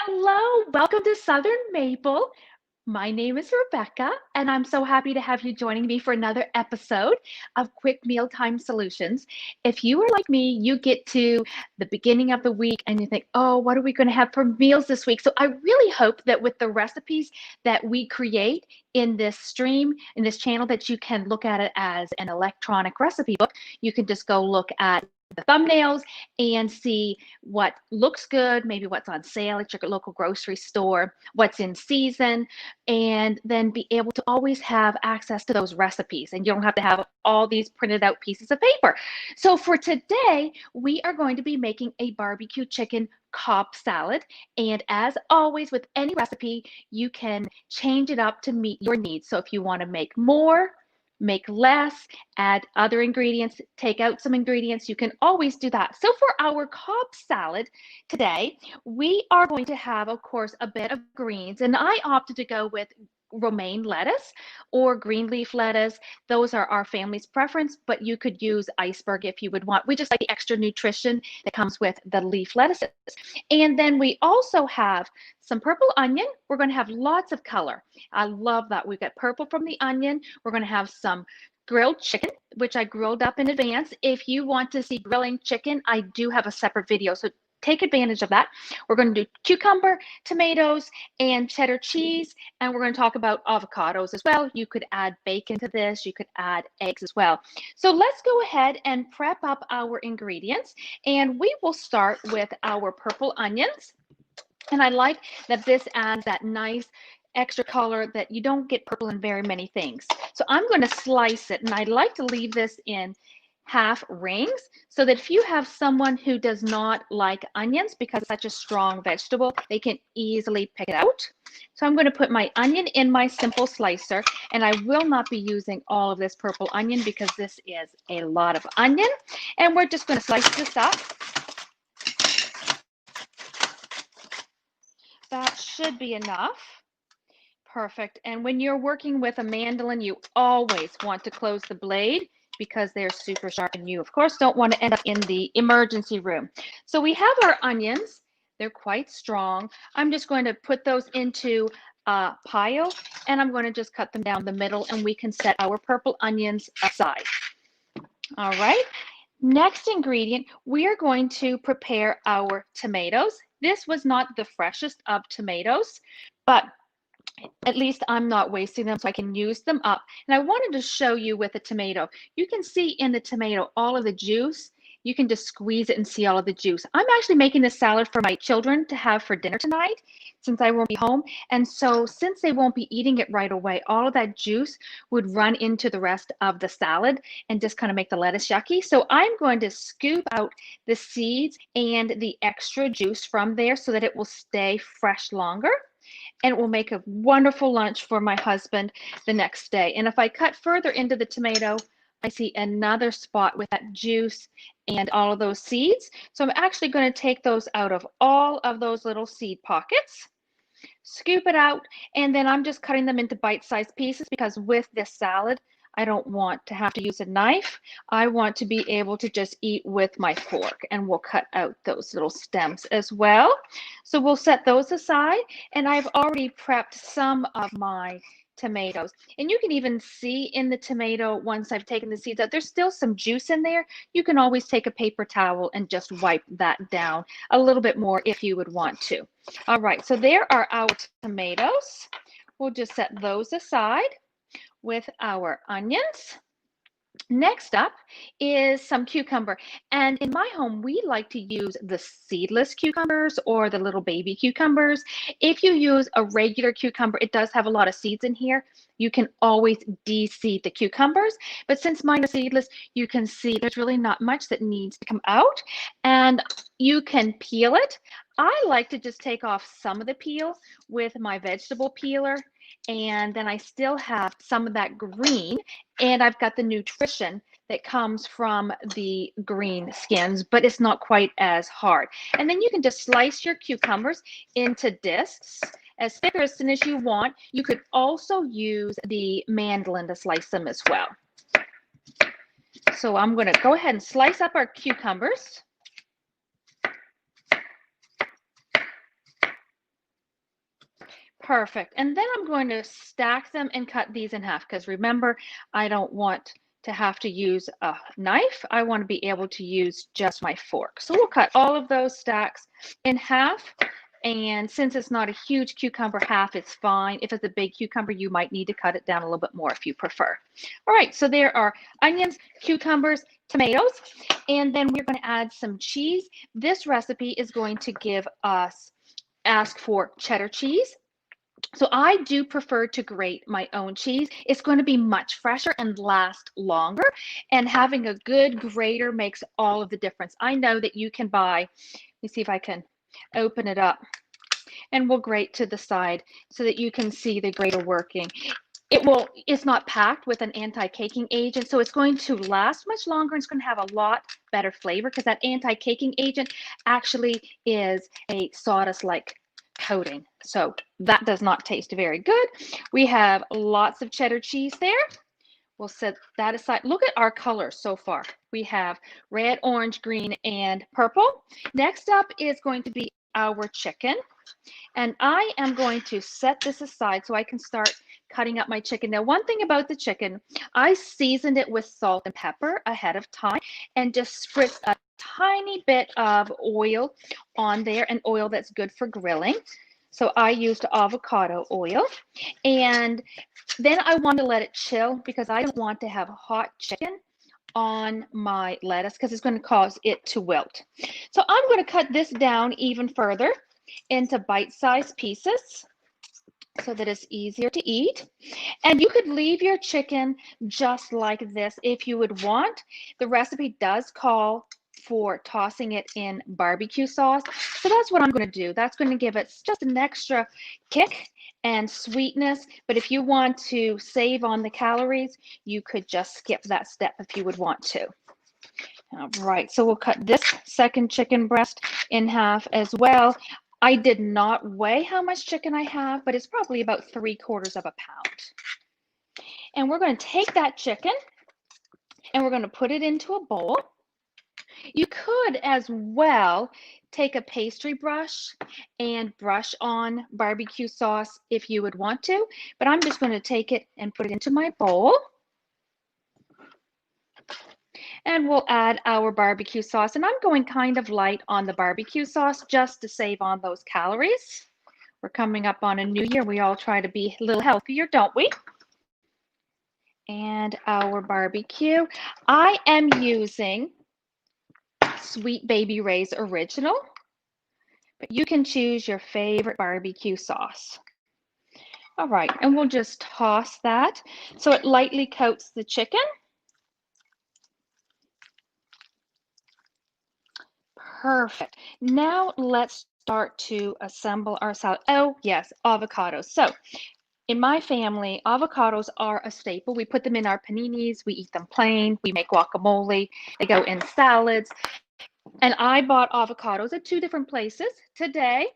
Hello, welcome to Southern Maple. My name is Rebecca, and I'm so happy to have you joining me for another episode of Quick Mealtime Solutions. If you are like me, you get to the beginning of the week and you think, oh, what are we going to have for meals this week? So I really hope that with the recipes that we create in this stream, in this channel, that you can look at it as an electronic recipe book. You can just go look at the thumbnails and see what looks good, maybe what's on sale at your local grocery store, what's in season, and then be able to always have access to those recipes. And you don't have to have all these printed out pieces of paper. So for today, we are going to be making a barbecue chicken Cobb salad. And as always, with any recipe, you can change it up to meet your needs. So if you want to make more, make less, add other ingredients, take out some ingredients, you can always do that. So for our Cobb salad today, we are going to have, of course, a bit of greens, and I opted to go with romaine lettuce or green leaf lettuce. Those are our family's preference, but you could use iceberg if you would want. We just like the extra nutrition that comes with the leaf lettuces. And then we also have some purple onion. We're going to have lots of color. I love that. We've got purple from the onion. We're going to have some grilled chicken, which I grilled up in advance. If you want to see grilling chicken, I do have a separate video, so take advantage of that. We're going to do cucumber, tomatoes, and cheddar cheese, and we're going to talk about avocados as well. You could add bacon to this. You could add eggs as well. So let's go ahead and prep up our ingredients, and we will start with our purple onions. And I like that this adds that nice extra color that you don't get purple in very many things. So I'm going to slice it, and I like to leave this in half rings so that if you have someone who does not like onions because it's such a strong vegetable, they can easily pick it out. So I'm going to put my onion in my simple slicer, and I will not be using all of this purple onion because this is a lot of onion. And we're just going to slice this up. That should be enough. Perfect. And when you're working with a mandolin, you always want to close the blade because they're super sharp, and you, of course, don't want to end up in the emergency room. So we have our onions. They're quite strong. I'm just going to put those into a pile, and I'm going to just cut them down the middle, and we can set our purple onions aside. All right. Next ingredient, we are going to prepare our tomatoes. This was not the freshest of tomatoes, but at least I'm not wasting them, so I can use them up. And I wanted to show you with a tomato. You can see in the tomato all of the juice. You can just squeeze it and see all of the juice. I'm actually making this salad for my children to have for dinner tonight since I won't be home. And so since they won't be eating it right away, all of that juice would run into the rest of the salad and just kind of make the lettuce yucky. So I'm going to scoop out the seeds and the extra juice from there so that it will stay fresh longer. And it will make a wonderful lunch for my husband the next day. And if I cut further into the tomato, I see another spot with that juice and all of those seeds. So I'm actually going to take those out of all of those little seed pockets, scoop it out, and then I'm just cutting them into bite-sized pieces because with this salad, I don't want to have to use a knife. I want to be able to just eat with my fork, and we'll cut out those little stems as well. So we'll set those aside, and I've already prepped some of my tomatoes. And you can even see in the tomato, once I've taken the seeds out, there's still some juice in there. You can always take a paper towel and just wipe that down a little bit more if you would want to. All right, so there are our tomatoes. We'll just set those aside with our onions. Next up is some cucumber. And in my home, we like to use the seedless cucumbers or the little baby cucumbers. If you use a regular cucumber, it does have a lot of seeds in here. You can always de-seed the cucumbers. But since mine are seedless, you can see there's really not much that needs to come out. And you can peel it. I like to just take off some of the peel with my vegetable peeler. And then I still have some of that green, and I've got the nutrition that comes from the green skins, but it's not quite as hard. And then you can just slice your cucumbers into discs as thick or as thin as you want. You could also use the mandolin to slice them as well. So I'm going to go ahead and slice up our cucumbers. Perfect. And then I'm going to stack them and cut these in half because remember, I don't want to have to use a knife. I want to be able to use just my fork. So we'll cut all of those stacks in half. And since it's not a huge cucumber, half is fine. If it's a big cucumber, you might need to cut it down a little bit more if you prefer. All right, so there are onions, cucumbers, tomatoes, and then we're going to add some cheese. This recipe is going to ask for cheddar cheese. So I do prefer to grate my own cheese. It's going to be much fresher and last longer. And having a good grater makes all of the difference. I know that you can buy, let me see if I can open it up, and we'll grate to the side so that you can see the grater working. It's not packed with an anti-caking agent, so it's going to last much longer. It's going to have a lot better flavor because that anti-caking agent actually is a sawdust-like coating. So that does not taste very good. We have lots of cheddar cheese there. We'll set that aside. Look at our colors so far. We have red, orange, green, and purple. Next up is going to be our chicken. And I am going to set this aside so I can start cutting up my chicken. Now, one thing about the chicken, I seasoned it with salt and pepper ahead of time and just spritzed a tiny bit of oil on there, and oil that's good for grilling. So I used avocado oil, and then I want to let it chill because I don't want to have hot chicken on my lettuce because it's going to cause it to wilt. So I'm going to cut this down even further into bite-sized pieces so that it's easier to eat. And you could leave your chicken just like this if you would want. The recipe does call for tossing it in barbecue sauce. So that's what I'm going to do. That's going to give it just an extra kick and sweetness. But if you want to save on the calories, you could just skip that step if you would want to. All right, so we'll cut this second chicken breast in half as well. I did not weigh how much chicken I have, but it's probably about 3/4 of a pound. And we're going to take that chicken and we're going to put it into a bowl. You could as well take a pastry brush and brush on barbecue sauce if you would want to, but I'm just going to take it and put it into my bowl. And we'll add our barbecue sauce. And I'm going kind of light on the barbecue sauce just to save on those calories. We're coming up on a new year. We all try to be a little healthier, don't we? And our barbecue. I am using Sweet Baby Ray's Original, but you can choose your favorite barbecue sauce. All right, and we'll just toss that so it lightly coats the chicken. Perfect. Now let's start to assemble our salad. Oh, yes, avocados. So in my family, avocados are a staple. We put them in our paninis. We eat them plain. We make guacamole. They go in salads. And I bought avocados at 2 different places today,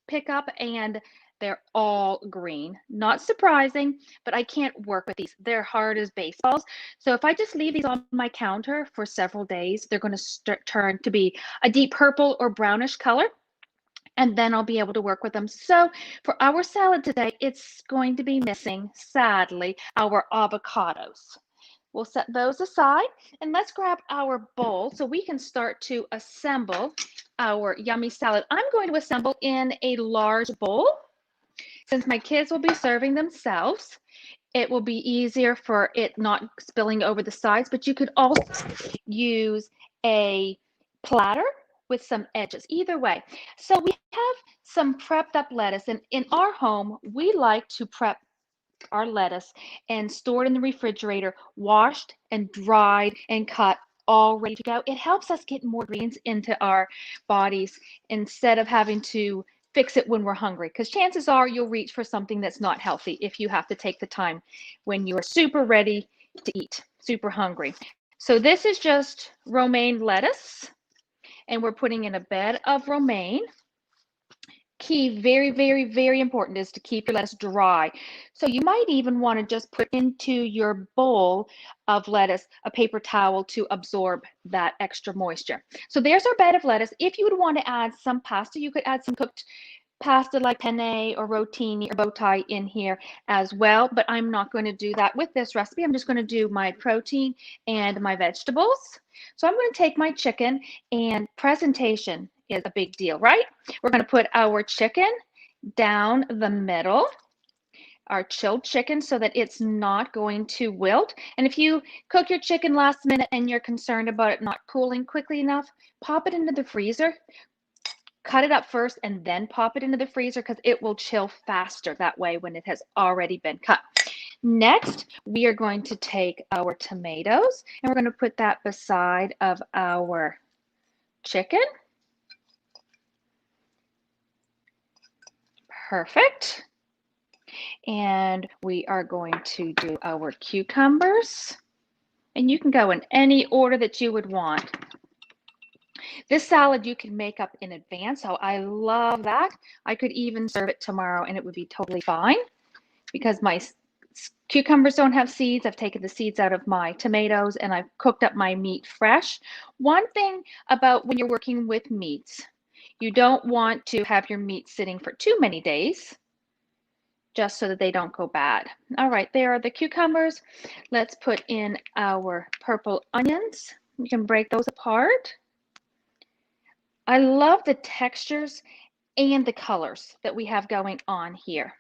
pick up, and they're all green. Not surprising, but I can't work with these. They're hard as baseballs. So if I just leave these on my counter for several days, they're going to turn to be a deep purple or brownish color. And then I'll be able to work with them. So for our salad today, it's going to be missing, sadly, our avocados. We'll set those aside and let's grab our bowl so we can start to assemble our yummy salad. I'm going to assemble in a large bowl. Since my kids will be serving themselves, it will be easier for it not spilling over the sides, but you could also use a platter with some edges, either way. So we have some prepped up lettuce, and in our home, we like to prep our lettuce and store it in the refrigerator, washed and dried and cut, all ready to go. It helps us get more greens into our bodies instead of having to fix it when we're hungry, because chances are you'll reach for something that's not healthy if you have to take the time when you're super ready to eat, super hungry. So this is just romaine lettuce, and we're putting in a bed of romaine. Key, very, very, very important, is to keep your lettuce dry. So you might even want to just put into your bowl of lettuce a paper towel to absorb that extra moisture. So there's our bed of lettuce. If you would want to add some pasta, you could add some cooked pasta like penne or rotini or bow tie in here as well, but I'm not going to do that with this recipe. I'm just going to do my protein and my vegetables. So I'm going to take my chicken, and presentation is a big deal, right? We're going to put our chicken down the middle, our chilled chicken, so that it's not going to wilt. And if you cook your chicken last minute and you're concerned about it not cooling quickly enough, pop it into the freezer. Cut it up first and then pop it into the freezer because it will chill faster that way when it has already been cut. Next, we are going to take our tomatoes and we're going to put that beside of our chicken. Perfect. And we are going to do our cucumbers. And you can go in any order that you would want. This salad you can make up in advance, so I love that. I could even serve it tomorrow and it would be totally fine because my cucumbers don't have seeds. I've taken the seeds out of my tomatoes and I've cooked up my meat fresh. One thing about when you're working with meats, you don't want to have your meat sitting for too many days, just so that they don't go bad. All right, there are the cucumbers. Let's put in our purple onions. You can break those apart. I love the textures and the colors that we have going on here.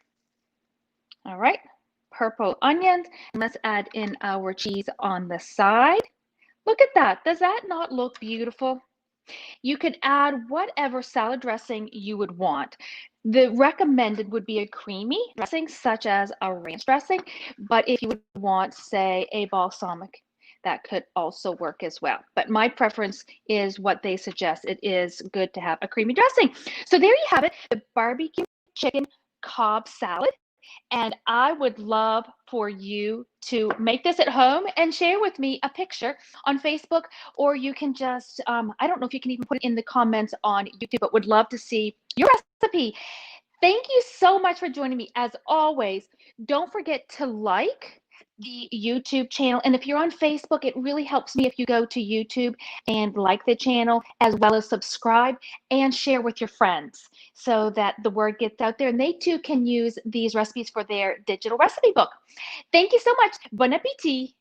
All right, purple onions. And let's add in our cheese on the side. Look at that. Does that not look beautiful? You could add whatever salad dressing you would want. The recommended would be a creamy dressing, such as a ranch dressing. But if you would want, say, a balsamic, that could also work as well. But my preference is what they suggest. It is good to have a creamy dressing. So there you have it, the barbecue chicken Cobb salad. And I would love for you to make this at home and share with me a picture on Facebook, or you can just, I don't know if you can even put it in the comments on YouTube, but would love to see your recipe. Thank you so much for joining me. As always, don't forget to like the YouTube channel. And if you're on Facebook, it really helps me if you go to YouTube and like the channel, as well as subscribe and share with your friends so that the word gets out there and they too can use these recipes for their digital recipe book. Thank you so much. Bon appetit.